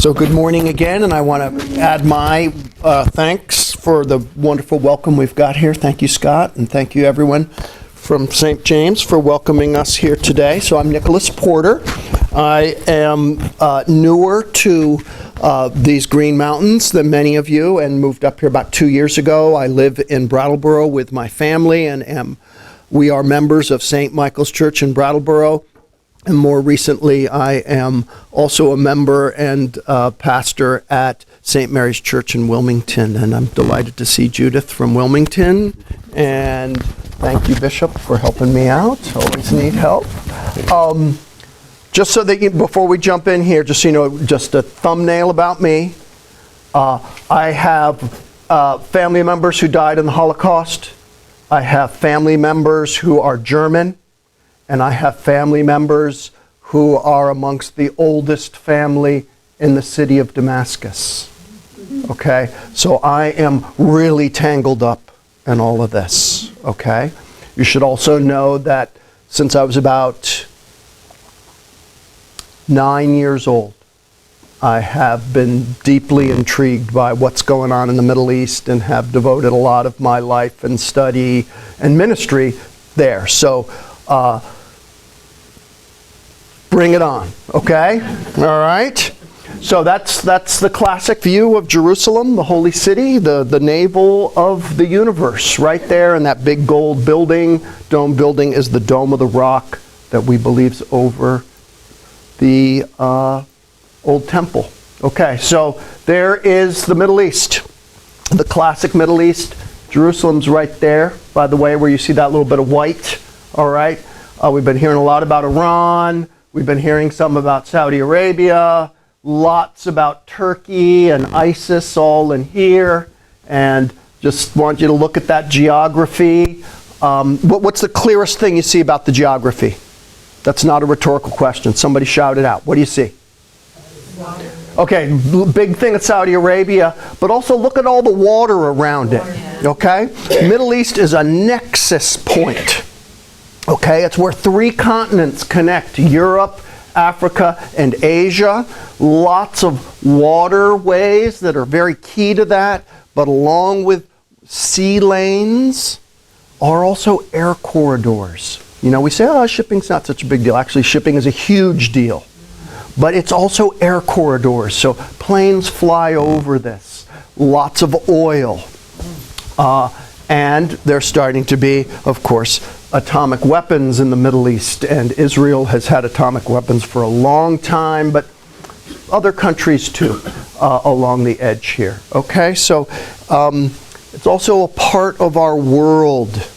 So good morning again, and I want to add my thanks for the wonderful welcome we've got here. Thank you, Scott, and thank you, everyone from St. James for welcoming us here today. So I'm Nicholas Porter. I am newer to these Green Mountains than many of you, and moved up here about 2 years ago. I live in Brattleboro with my family, and we are members of St. Michael's Church in Brattleboro. And more recently, I am also a member and pastor at St. Mary's Church in Wilmington. And I'm delighted to see Judith from Wilmington. And thank you, Bishop, for helping me out. Always need help. Just so that before we jump in here, just so you know, just a thumbnail about me. I have family members who died in the Holocaust. I have family members who are German. And I have family members who are amongst the oldest family in the city of Damascus. Okay? So I am really tangled up in all of this. Okay? You should also know that since I was about 9 years old, I have been deeply intrigued by what's going on in the Middle East and have devoted a lot of my life and study and ministry there. So, bring it on, okay? All right? So that's the classic view of Jerusalem, the holy city, the navel of the universe, right there in that big gold building. Dome building is the Dome of the Rock that we believe is over the old temple. Okay, so there is the Middle East, the classic Middle East. Jerusalem's right there, by the way, where you see that little bit of white, all right? We've been hearing a lot about Iran. We've been hearing some about Saudi Arabia, lots about Turkey and ISIS all in here, and just want you to look at that geography. What's the clearest thing you see about the geography? That's not a rhetorical question. Somebody shout it out. What do you see? Okay, big thing at Saudi Arabia, but also look at all the water around it, okay? Middle East is a nexus point. Okay, it's where 3 continents connect: Europe, Africa, and Asia. Lots of waterways that are very key to that, but along with sea lanes are also air corridors. You know, we say, oh, shipping's not such a big deal. Actually, shipping is a huge deal. But it's also air corridors, so planes fly over this. Lots of oil. And there's starting to be, of course, atomic weapons in the Middle East, and Israel has had atomic weapons for a long time, but other countries too, along the edge here. Okay, so it's also a part of our world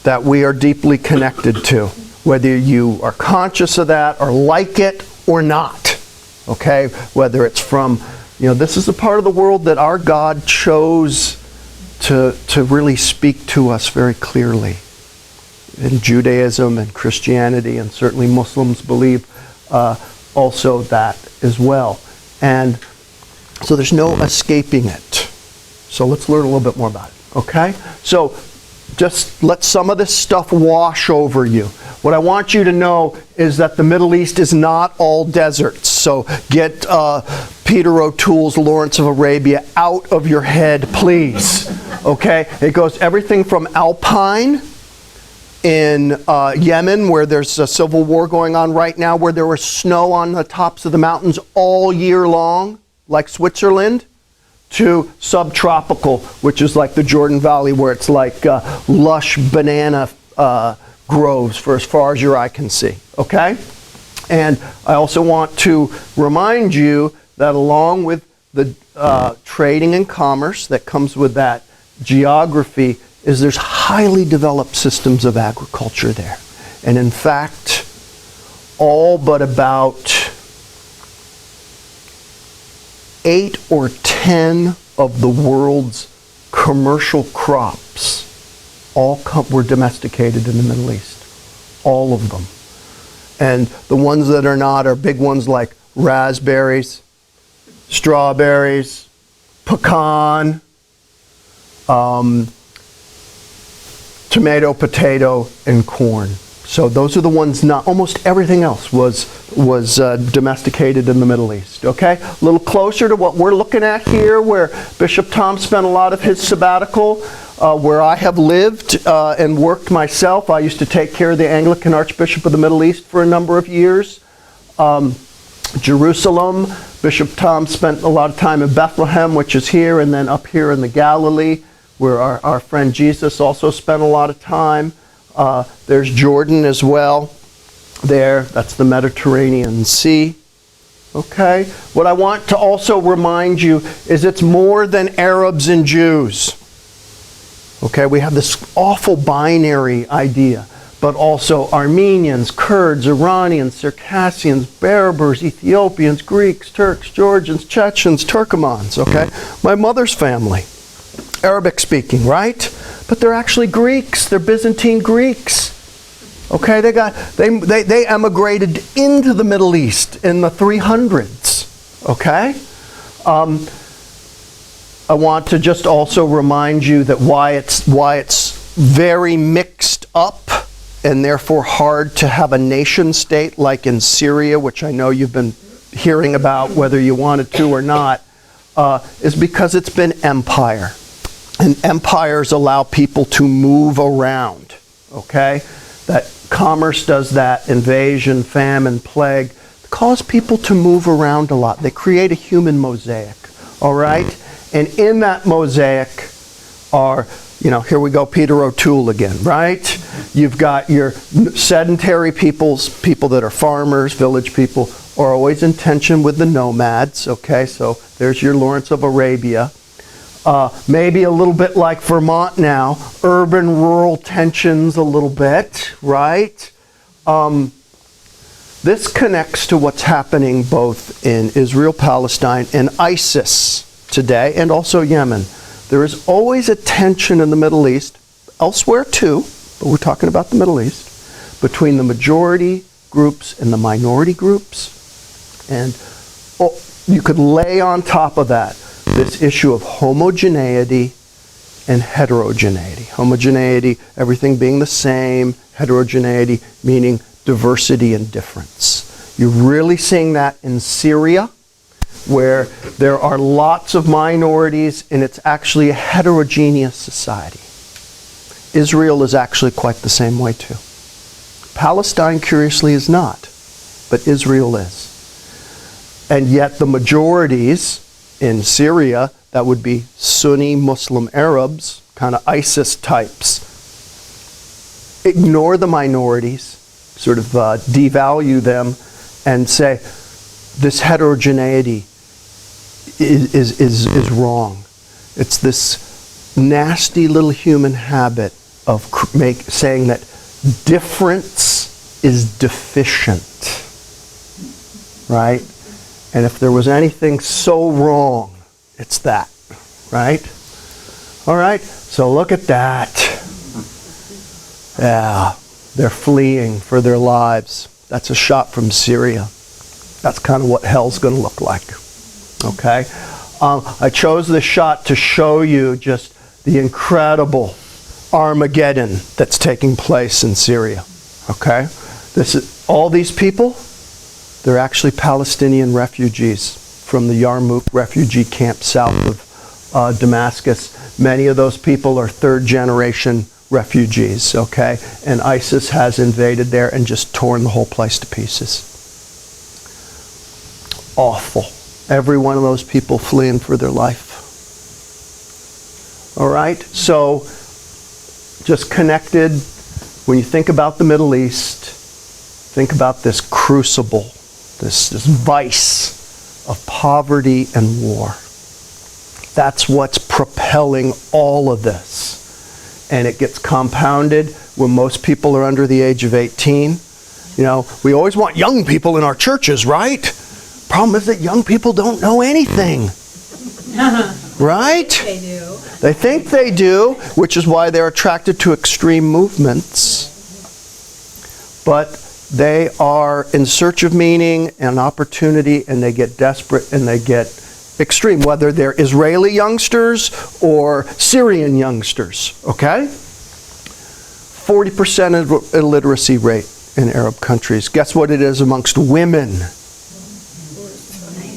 that we are deeply connected to, whether you are conscious of that or like it or not. Okay, whether it's from, this is a part of the world that our God chose to really speak to us very clearly. In Judaism and Christianity, and certainly Muslims believe also that as well. And so there's no escaping it. So let's learn a little bit more about it, okay? So just let some of this stuff wash over you. What I want you to know is that the Middle East is not all deserts. So get Peter O'Toole's Lawrence of Arabia out of your head, please. Okay? It goes everything from alpine in Yemen, where there's a civil war going on right now, where there was snow on the tops of the mountains all year long, like Switzerland, to subtropical, which is like the Jordan Valley, where it's like lush banana groves for as far as your eye can see. Okay? And I also want to remind you that along with the trading and commerce that comes with that geography, is there's highly developed systems of agriculture there. And in fact, all but about 8 or 10 of the world's commercial crops were domesticated in the Middle East. All of them. And the ones that are not are big ones like raspberries, strawberries, pecan, tomato, potato, and corn. So those are the ones not, almost everything else was domesticated in the Middle East, okay? A little closer to what we're looking at here, where Bishop Tom spent a lot of his sabbatical, where I have lived and worked myself. I used to take care of the Anglican Archbishop of the Middle East for a number of years. Jerusalem, Bishop Tom spent a lot of time in Bethlehem, which is here, and then up here in the Galilee, where our friend Jesus also spent a lot of time. There's Jordan as well. There, that's the Mediterranean Sea. Okay? What I want to also remind you is it's more than Arabs and Jews. Okay? We have this awful binary idea, but also Armenians, Kurds, Iranians, Circassians, Berbers, Ethiopians, Greeks, Turks, Georgians, Chechens, Turkomans. Okay? My mother's family, Arabic speaking, right? But they're actually Greeks. They're Byzantine Greeks. Okay, they emigrated into the Middle East in the 300s. Okay? I want to just also remind you that why it's very mixed up and therefore hard to have a nation state like in Syria, which I know you've been hearing about whether you wanted to or not, is because it's been empire. And empires allow people to move around, okay? That commerce does that, invasion, famine, plague, cause people to move around a lot. They create a human mosaic, all right? And in that mosaic are, here we go, Peter O'Toole again, right? You've got your sedentary people that are farmers, village people, are always in tension with the nomads, okay? So there's your Lawrence of Arabia. Maybe a little bit like Vermont now, urban-rural tensions a little bit, right? This connects to what's happening both in Israel, Palestine, and ISIS today, and also Yemen. There is always a tension in the Middle East, elsewhere too, but we're talking about the Middle East, between the majority groups and the minority groups. And you could lay on top of that this issue of homogeneity and heterogeneity. Homogeneity, everything being the same. Heterogeneity, meaning diversity and difference. You're really seeing that in Syria, where there are lots of minorities and it's actually a heterogeneous society. Israel is actually quite the same way too. Palestine, curiously, is not, but Israel is. And yet the majorities in Syria, that would be Sunni Muslim Arabs, kind of ISIS types, ignore the minorities, sort of devalue them, and say this heterogeneity is wrong. It's this nasty little human habit of saying that difference is deficient, right? And if there was anything so wrong, it's that, right? All right, so look at that. Yeah, they're fleeing for their lives. That's a shot from Syria. That's kind of what hell's going to look like, okay? I chose this shot to show you just the incredible Armageddon that's taking place in Syria, okay? All these people, they're actually Palestinian refugees from the Yarmouk refugee camp south of Damascus. Many of those people are third-generation refugees, okay? And ISIS has invaded there and just torn the whole place to pieces. Awful. Every one of those people fleeing for their life. All right? So, just connected, when you think about the Middle East, think about this crucible, this vice of poverty and war. That's what's propelling all of this. And it gets compounded when most people are under the age of 18. We always want young people in our churches, right? Problem is that young people don't know anything. Right? They do. They think they do, which is why they're attracted to extreme movements. But they are in search of meaning and opportunity, and they get desperate and they get extreme, whether they're Israeli youngsters or Syrian youngsters, okay? 40% illiteracy rate in Arab countries. Guess what it is amongst women?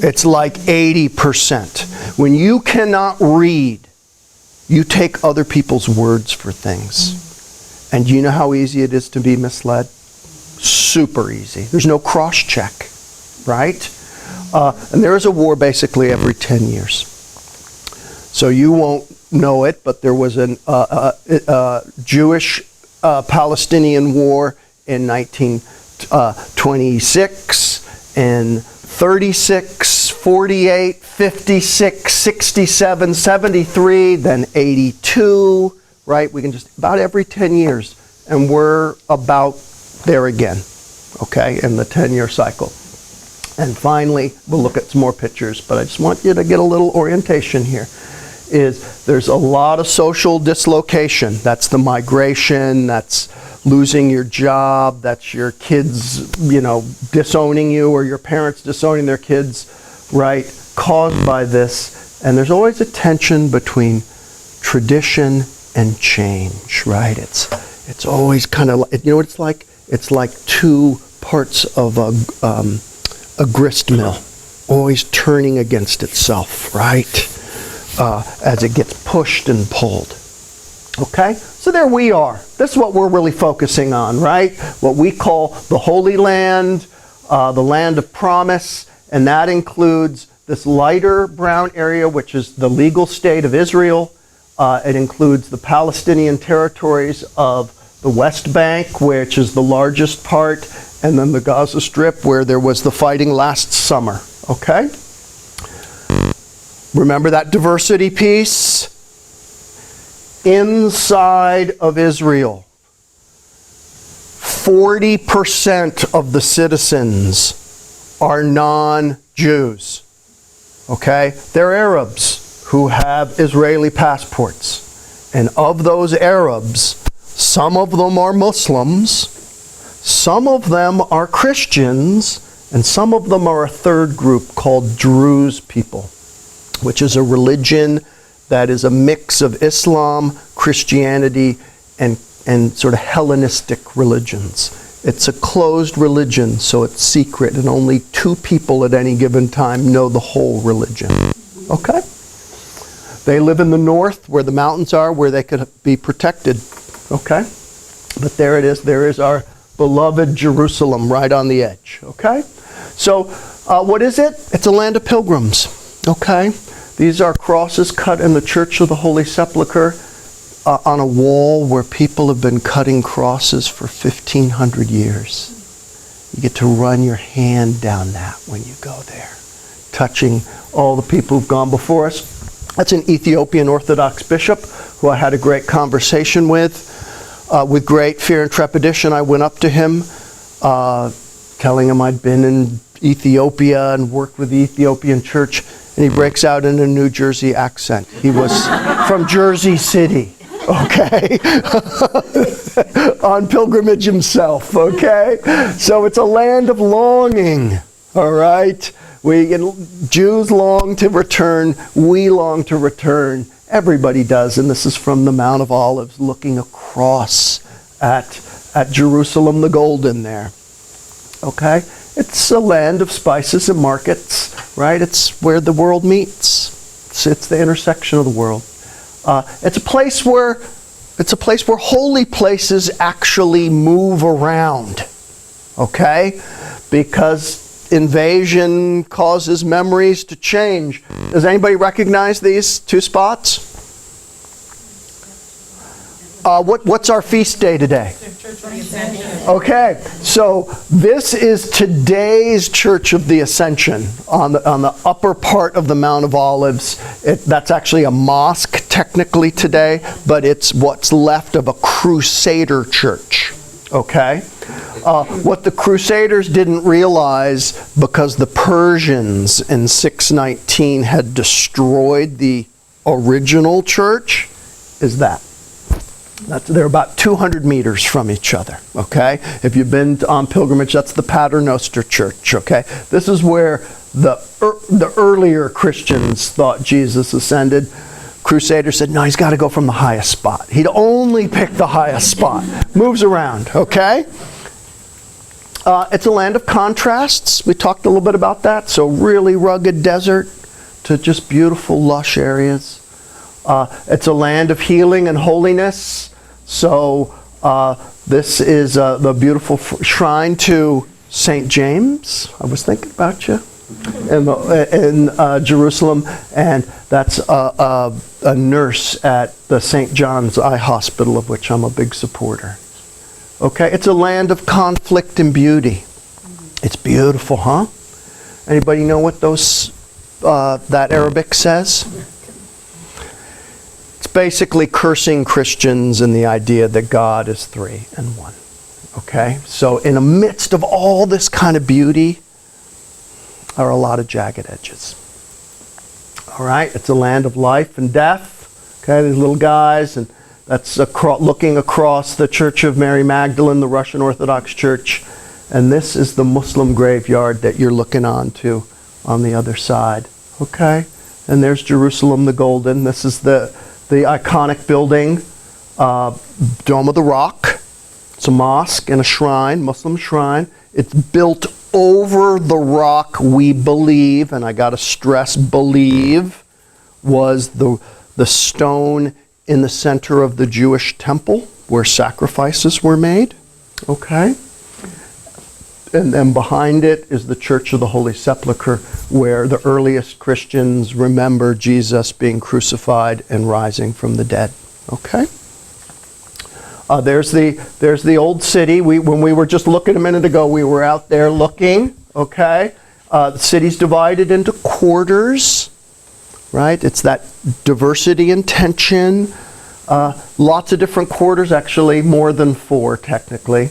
It's like 80%. When you cannot read, you take other people's words for things. And do you know how easy it is to be misled? Super easy. There's no cross-check, right? And there is a war basically every 10 years. So you won't know it, but there was a Jewish-Palestinian war in 1926 and 36, 48, 56, 67, 73, then 82, right? We can just, about every 10 years, and we're about there again, okay, in the 10-year cycle. And finally, we'll look at some more pictures, but I just want you to get a little orientation here. There's a lot of social dislocation. That's the migration, that's losing your job, that's your kids, disowning you, or your parents disowning their kids, right, caused by this. And there's always a tension between tradition and change, right? It's always kind of, what it's like? It's like two parts of a grist mill, always turning against itself, right? As it gets pushed and pulled. Okay? So there we are. This is what we're really focusing on, right? What we call the Holy Land, the land of promise, and that includes this lighter brown area, which is the legal state of Israel. It includes the Palestinian territories of the West Bank, which is the largest part, and then the Gaza Strip, where there was the fighting last summer. Okay? Remember that diversity piece? Inside of Israel, 40% of the citizens are non-Jews. Okay? They're Arabs who have Israeli passports. And of those Arabs, some of them are Muslims, some of them are Christians, and some of them are a third group called Druze people, which is a religion that is a mix of Islam, Christianity, and sort of Hellenistic religions. It's a closed religion, so it's secret, and only 2 people at any given time know the whole religion. Okay? They live in the north, where the mountains are, where they could be protected. Okay? But there it is. There is our beloved Jerusalem right on the edge. Okay? So, what is it? It's a land of pilgrims. Okay? These are crosses cut in the Church of the Holy Sepulchre on a wall where people have been cutting crosses for 1,500 years. You get to run your hand down that when you go there, touching all the people who've gone before us. That's an Ethiopian Orthodox bishop who I had a great conversation with. With great fear and trepidation, I went up to him, telling him I'd been in Ethiopia and worked with the Ethiopian church. And he breaks out in a New Jersey accent. He was from Jersey City, okay? On pilgrimage himself, okay? So it's a land of longing, all right? Jews long to return. We long to return. Everybody does, and this is from the Mount of Olives, looking across at Jerusalem the Golden there, okay? It's a land of spices and markets, right? It's where the world meets. It's the intersection of the world. It's a place where holy places actually move around, okay? Because invasion causes memories to change. Does anybody recognize these 2 spots? What's our feast day today? Okay, so this is today's Church of the Ascension on the upper part of the Mount of Olives. That's actually a mosque technically today, but it's what's left of a Crusader church. Okay? What the Crusaders didn't realize, because the Persians in 619 had destroyed the original church, is that. They're about 200 meters from each other, okay? If you've been on pilgrimage, that's the Paternoster Church, okay? This is where the earlier Christians thought Jesus ascended. Crusader said, no, he's got to go from the highest spot. He'd only pick the highest spot. Moves around, okay? It's a land of contrasts. We talked a little bit about that. So really rugged desert to just beautiful, lush areas. It's a land of healing and holiness. So this is the beautiful shrine to St. James. I was thinking about you. In Jerusalem, and that's a nurse at the St. John's Eye Hospital, of which I'm a big supporter. Okay, it's a land of conflict and beauty. It's beautiful, huh? Anybody know what that Arabic says? It's basically cursing Christians and the idea that God is three and one. Okay, so in the midst of all this kind of beauty are a lot of jagged edges. All right, it's a land of life and death. Okay, these little guys, and that's looking across the Church of Mary Magdalene, the Russian Orthodox Church, and this is the Muslim graveyard that you're looking onto on the other side. Okay, and there's Jerusalem the Golden. This is the iconic building, Dome of the Rock. It's a mosque and a shrine, Muslim shrine. It's built over the rock, we believe, and I got to stress believe, was the stone in the center of the Jewish temple where sacrifices were made. Okay? And then behind it is the Church of the Holy Sepulchre, where the earliest Christians remember Jesus being crucified and rising from the dead. Okay? There's the old city. When we were just looking a minute ago, we were out there looking. Okay, the city's divided into quarters, right? It's that diversity and tension. Lots of different quarters, actually, more than 4 technically,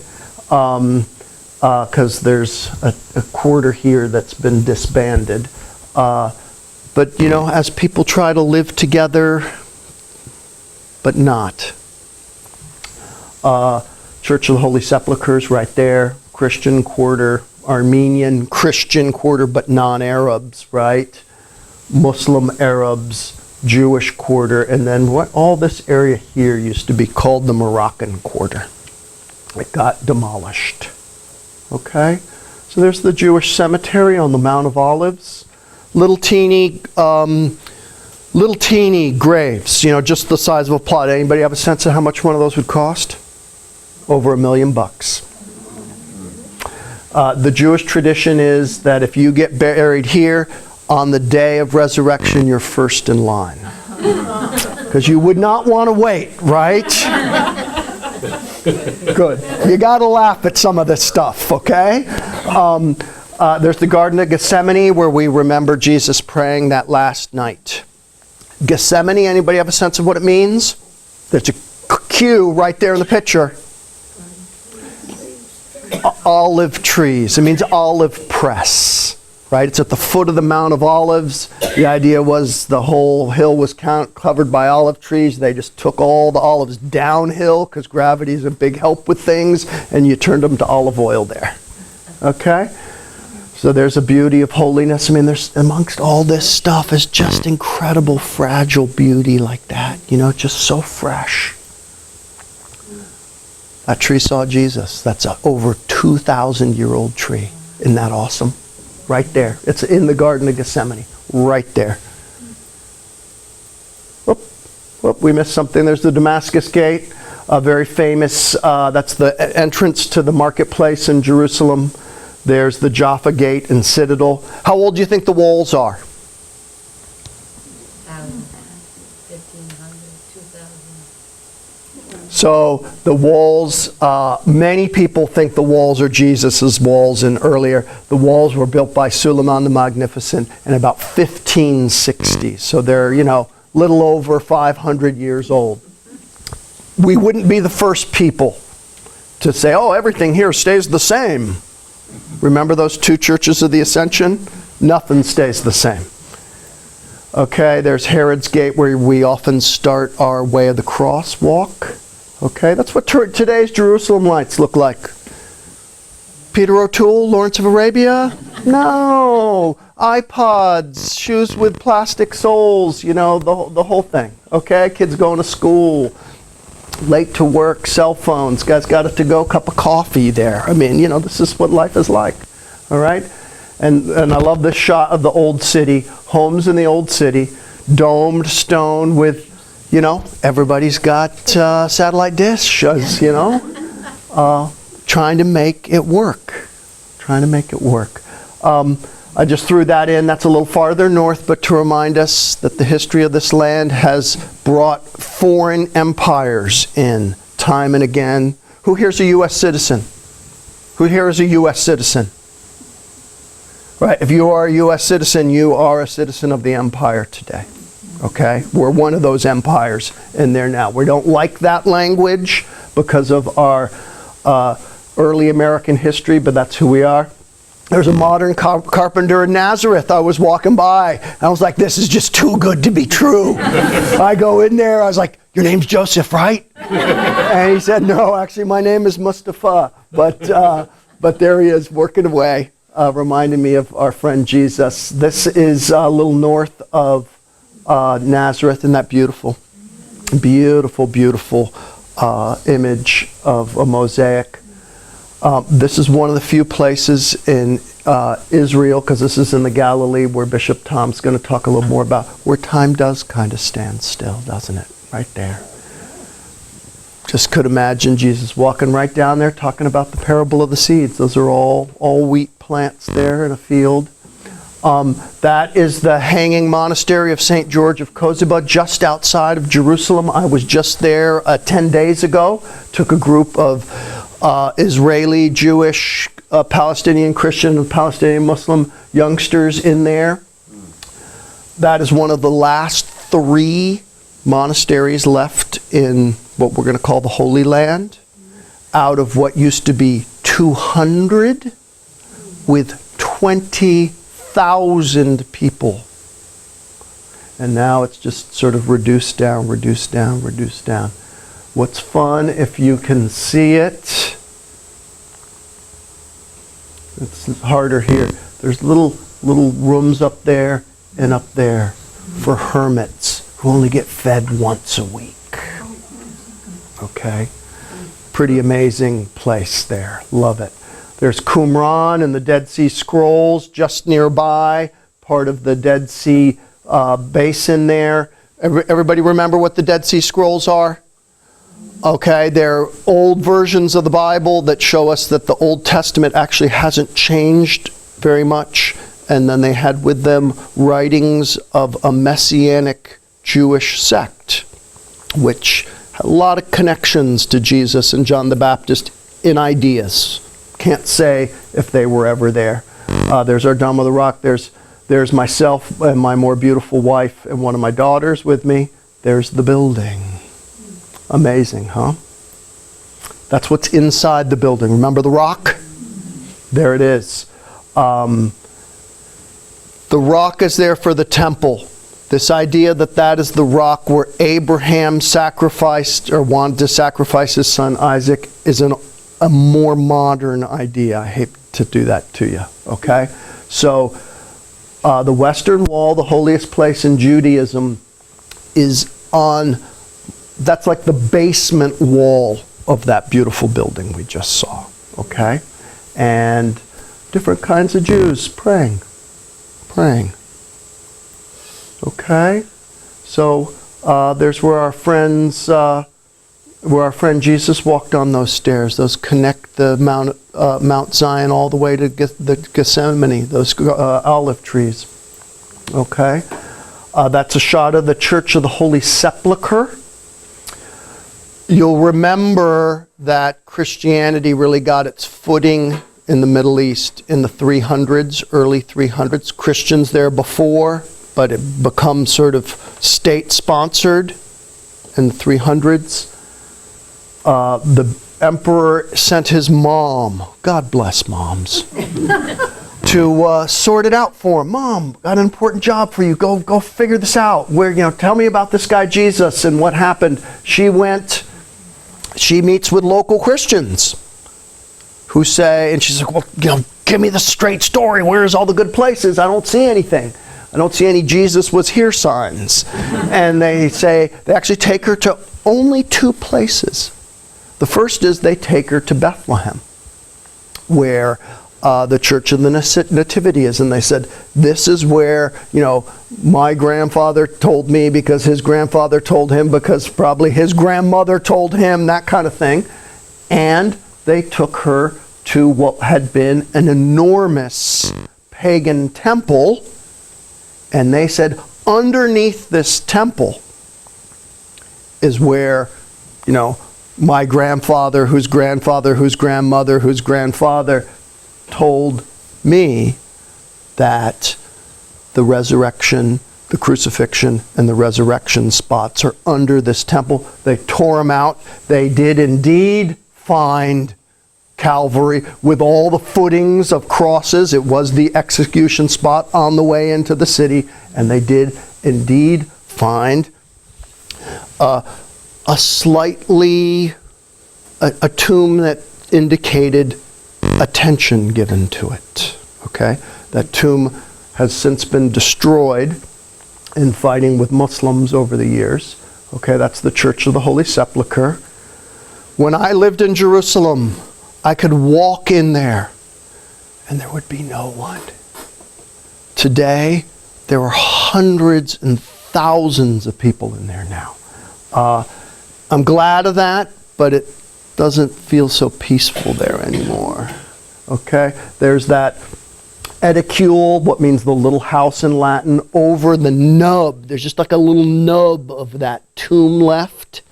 because there's a quarter here that's been disbanded. But you know, as people try to live together, but not. Church of the Holy Sepulchre is right there. Christian quarter, Armenian Christian quarter, but non-Arabs, right? Muslim Arabs, Jewish quarter, and then all this area here used to be called the Moroccan quarter. It got demolished. Okay? So there's the Jewish cemetery on the Mount of Olives. Little teeny graves, you know, just the size of a plot. Anybody have a sense of how much one of those would cost? Over $1 million. The Jewish tradition is that if you get buried here, on the day of resurrection, you're first in line. Because you would not want to wait, right? Good. You got to laugh at some of this stuff, okay? There's the Garden of Gethsemane, where we remember Jesus praying that last night. Gethsemane, anybody have a sense of what it means? There's a Q right there in the picture. Olive trees. It means olive press, right? It's at the foot of the Mount of Olives. The idea was the whole hill was covered by olive trees. They just took all the olives downhill because gravity is a big help with things, and you turned them to olive oil there. Okay? So there's a beauty of holiness. I mean, there's amongst all this stuff is just incredible, fragile beauty like that. You know, just so fresh. That tree saw Jesus. That's an over 2,000-year-old tree. Isn't that awesome? Right there. It's in the Garden of Gethsemane. Right there. Whoop, we missed something. There's the Damascus Gate. Very famous. That's the entrance to the marketplace in Jerusalem. There's the Jaffa Gate and Citadel. How old do you think the walls are? 1,500, 2,000. So the walls, many people think the walls are Jesus's walls, and earlier the walls were built by Suleiman the Magnificent in about 1560. So they're, you know, little over 500 years old. We wouldn't be the first people to say, oh, everything here stays the same. Remember those 2 churches of the Ascension? Nothing stays the same. Okay, there's Herod's Gate, where we often start our Way of the Cross walk. Okay, that's what today's Jerusalem lights look like. Peter O'Toole, Lawrence of Arabia. No, iPods, shoes with plastic soles, you know, the whole thing, okay? Kids going to school, late to work, cell phones, guys got a to-go cup of coffee there. I mean, you know, this is what life is like, all right? And I love this shot of the old city, homes in the old city, domed stone with, you know, everybody's got satellite dishes, you know, trying to make it work, I just threw that in. That's a little farther north, but to remind us that the history of this land has brought foreign empires in time and again. Who here's a U.S. citizen? Who here is a U.S. citizen? Right, if you are a U.S. citizen, you are a citizen of the empire today. Okay? We're one of those empires in there now. We don't like that language because of our early American history, but that's who we are. There's a modern carpenter in Nazareth. I was walking by. I was like, this is just too good to be true. I go in there. I was like, your name's Joseph, right? And he said, no, actually, my name is Mustafa. But there he is working away, reminding me of our friend Jesus. This is a little north of Nazareth. Isn't that beautiful? Beautiful, beautiful image of a mosaic. This is one of the few places in Israel, because this is in the Galilee, where Bishop Tom's going to talk a little more about, where time does kind of stand still, doesn't it? Right there. Just could imagine Jesus walking right down there talking about the parable of the seeds. Those are all wheat plants there in a field. That is the hanging monastery of St. George of Koziba, just outside of Jerusalem. I was just there 10 days ago. Took a group of Israeli, Jewish, Palestinian Christian, and Palestinian Muslim youngsters in there. That is one of the last 3 monasteries left in what we're going to call the Holy Land, out of what used to be 200 with 20,000 people. And now it's just sort of reduced down. What's fun, if you can see it, it's harder here. There's little rooms up there and up there for hermits who only get fed once a week. Okay? Pretty amazing place there. Love it. There's Qumran and the Dead Sea Scrolls just nearby, part of the Dead Sea basin there. Everybody remember what the Dead Sea Scrolls are? Okay, they're old versions of the Bible that show us that the Old Testament actually hasn't changed very much. And then they had with them writings of a Messianic Jewish sect, which had a lot of connections to Jesus and John the Baptist in ideas. Can't say if they were ever there. There's our Dome of the Rock. There's myself and my more beautiful wife and one of my daughters with me. There's the building. Amazing, huh? That's what's inside the building. Remember the rock? There it is. The rock is there for the temple. This idea that is the rock where Abraham sacrificed or wanted to sacrifice his son Isaac is a more modern idea. I hate to do that to you, okay? So the Western Wall, the holiest place in Judaism, is on... That's like the basement wall of that beautiful building we just saw, okay? And different kinds of Jews praying. Okay? So there's where our friend Jesus walked on those stairs. Those connect the Mount Zion all the way to the Gethsemane, those olive trees. Okay? That's a shot of the Church of the Holy Sepulchre. You'll remember that Christianity really got its footing in the Middle East in the 300s, early 300s. Christians there before, but it becomes sort of state-sponsored in the 300s. The emperor sent his mom, God bless moms, to sort it out for him. Mom, got an important job for you. Go figure this out. Tell me about this guy Jesus and what happened. She meets with local Christians who say, and she's like, well, give me the straight story. Where's all the good places? I don't see anything. I don't see any Jesus was here signs. And they actually take her to only 2 places. The first is they take her to Bethlehem, where the Church of the Nativity is. And they said, this is where, my grandfather told me because his grandfather told him because probably his grandmother told him, that kind of thing. And they took her to what had been an enormous pagan temple. And they said, underneath this temple is where, my grandfather, whose grandfather, whose grandmother, whose grandfather told me that the resurrection, the crucifixion, and the resurrection spots are under this temple. They tore them out. They did indeed find Calvary with all the footings of crosses. It was the execution spot on the way into the city, and they did indeed find a tomb that indicated attention given to it. Okay, that tomb has since been destroyed in fighting with Muslims over the years. Okay, that's the Church of the Holy Sepulchre. When I lived in Jerusalem, I could walk in there and there would be no one. Today, there are hundreds and thousands of people in there now. I'm glad of that, but it doesn't feel so peaceful there anymore. Okay? There's that edicule, what means the little house in Latin, over the nub. There's just like a little nub of that tomb left.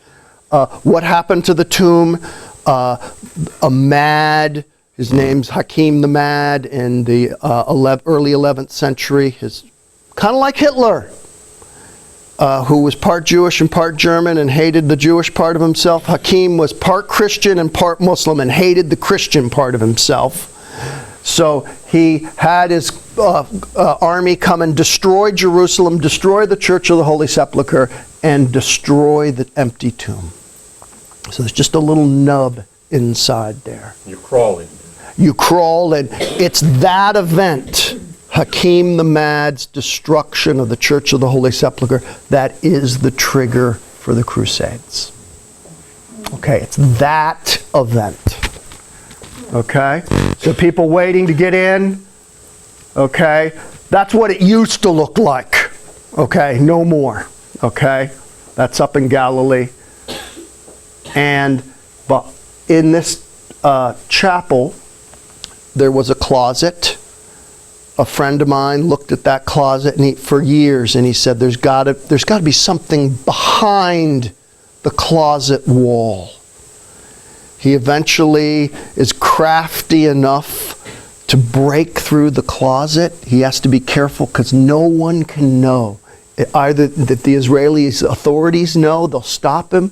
What happened to the tomb? A Mad, his name's Hakim the Mad, in the early 11th century. Kind of like Hitler, who was part Jewish and part German and hated the Jewish part of himself. Hakim was part Christian and part Muslim and hated the Christian part of himself. So he had his army come and destroy Jerusalem, destroy the Church of the Holy Sepulchre, and destroy the empty tomb. So there's just a little nub inside there. You crawl in. You crawl in. It's that event, Hakim the Mad's destruction of the Church of the Holy Sepulchre, that is the trigger for the Crusades. Okay, it's that event. Okay? So people waiting to get in, okay? That's what it used to look like. Okay? No more. Okay? That's up in Galilee. But in this chapel, there was a closet. A friend of mine looked at that closet for years, and he said, "There's got to be something behind the closet wall." He eventually is crafty enough to break through the closet. He has to be careful because no one can know. Either that the Israeli authorities know, they'll stop him.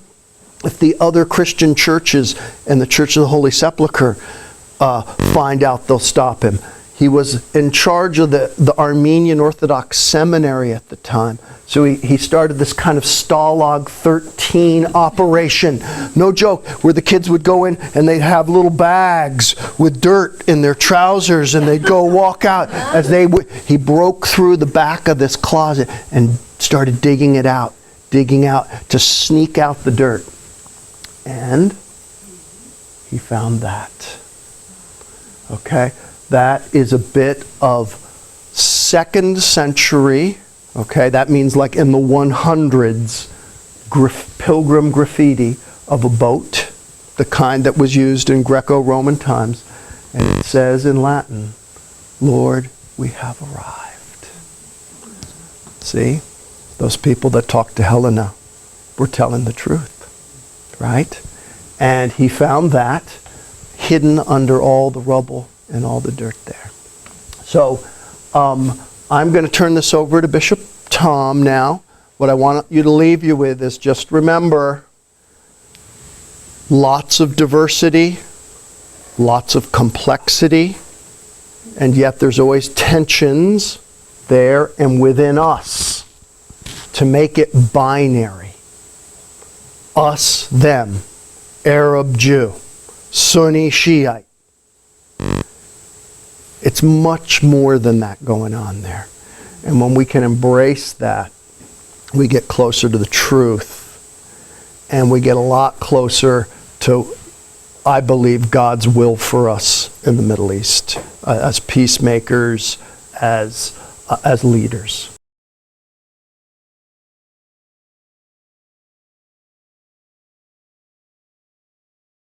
If the other Christian churches and the Church of the Holy Sepulchre find out, they'll stop him. He was in charge of the Armenian Orthodox Seminary at the time. So he started this kind of Stalag 13 operation. No joke, where the kids would go in and they'd have little bags with dirt in their trousers and they'd go walk out. He broke through the back of this closet and started digging out to sneak out the dirt. And he found that. Okay? That is a bit of 2nd century, okay? That means like in the 100s, pilgrim graffiti of a boat, the kind that was used in Greco-Roman times. And it says in Latin, "Lord, we have arrived." See? Those people that talked to Helena were telling the truth. Right? And he found that hidden under all the rubble and all the dirt there. So I'm going to turn this over to Bishop Tom now. What I want you to leave you with is just remember, lots of diversity, lots of complexity, and yet there's always tensions there and within us to make it binary. Us, them, Arab, Jew, Sunni, Shiite. It's much more than that going on there. And when we can embrace that, we get closer to the truth. And we get a lot closer to, I believe, God's will for us in the Middle East, as peacemakers, as leaders.